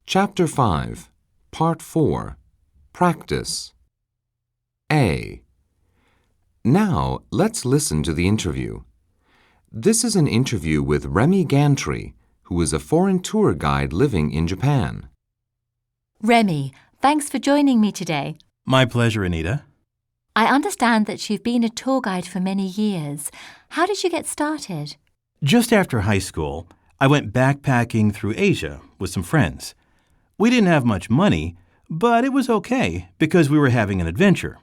Chapter 5, Part 4, Practice. A. Now, let's listen to the interview. This is an interview with Remy Gantry, who is a foreign tour guide living in Japan. Remy, thanks for joining me today. My pleasure, Anita. I understand that you've been a tour guide for many years. How did you get started? Just after high school, I went backpacking through Asia with some friends. We didn't have much money, but it was okay because we were having an adventure.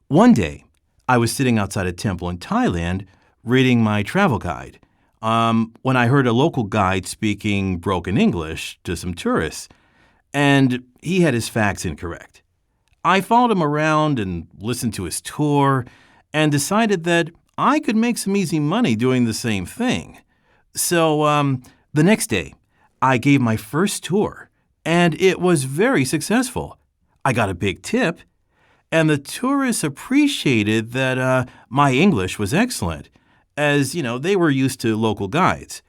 One day, I was sitting outside a temple in Thailand reading my travel guide when I heard a local guide speaking broken English to some tourists, and he had his facts incorrect. I followed him around and listened to his tour and decided that I could make some easy money doing the same thing. So the next day, I gave my first tour, and it was very successful. I got a big tip, and the tourists appreciated that my English was excellent, as, they were used to local guides.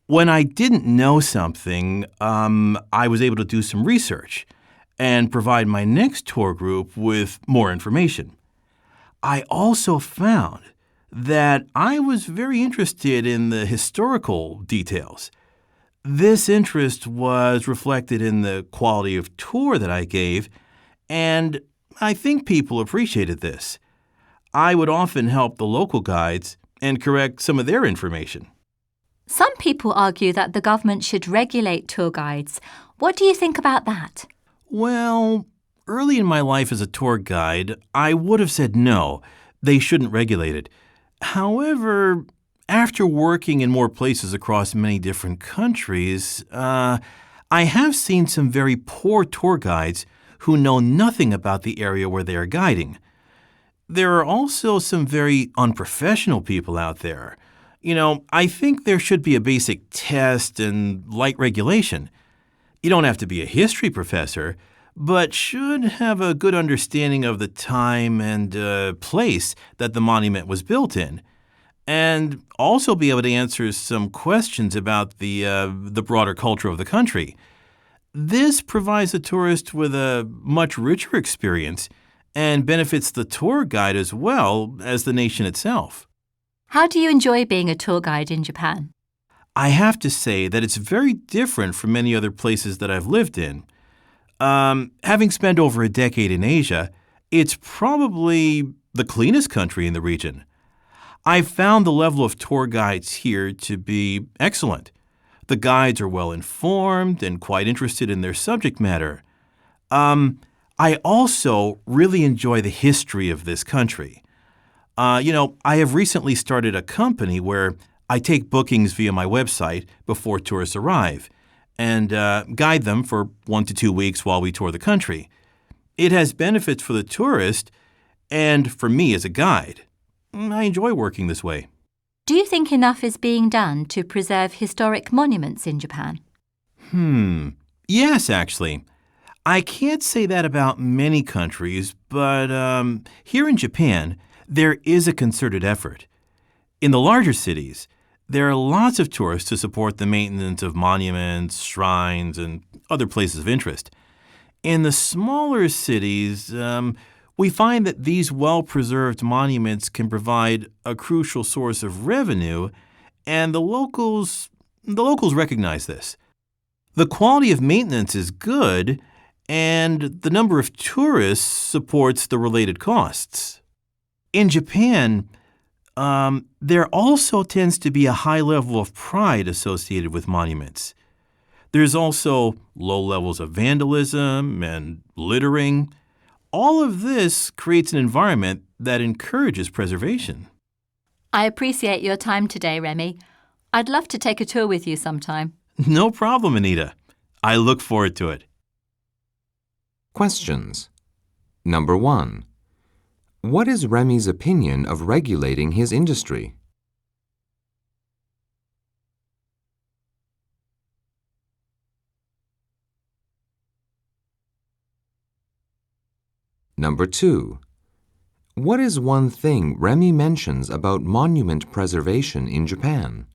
When I didn't know something, I was able to do some research and provide my next tour group with more information. I also found that I was very interested in the historical details. This interest was reflected in the quality of tour that I gave, and I think people appreciated this. I would often help the local guides and correct some of their information. Some people argue that the government should regulate tour guides. What do you think about that? Well, early in my life as a tour guide, I would have said no, they shouldn't regulate it. However, after working in more places across many different countries, I have seen some very poor tour guides who know nothing about the area where they are guiding. There are also some very unprofessional people out there. I think there should be a basic test and light regulation. You don't have to be a history professor, but should have a good understanding of the time and place that the monument was built in, and also be able to answer some questions about the broader culture of the country. This provides the tourist with a much richer experience and benefits the tour guide as well as the nation itself. How do you enjoy being a tour guide in Japan? I have to say that it's very different from many other places that I've lived in. Having spent over a decade in Asia, it's probably the cleanest country in the region. I've found the level of tour guides here to be excellent. The guides are well informed and quite interested in their subject matter. I also really enjoy the history of this country. I have recently started a company where I take bookings via my website before tourists arrive and guide them for 1 to 2 weeks while we tour the country. It has benefits for the tourist and for me as a guide. I enjoy working this way. Do you think enough is being done to preserve historic monuments in Japan? Yes, actually. I can't say that about many countries, but here in Japan, there is a concerted effort. In the larger cities, there are lots of tourists to support the maintenance of monuments, shrines, and other places of interest. In the smaller cities, we find that these well-preserved monuments can provide a crucial source of revenue, and the locals recognize this. The quality of maintenance is good, and the number of tourists supports the related costs. In Japan, there also tends to be a high level of pride associated with monuments. There's also low levels of vandalism and littering. All of this creates an environment that encourages preservation. I appreciate your time today, Remy. I'd love to take a tour with you sometime. No problem, Anita. I look forward to it. Questions. Number 1. What is Remy's opinion of regulating his industry? Number 2. What is one thing Remy mentions about monument preservation in Japan?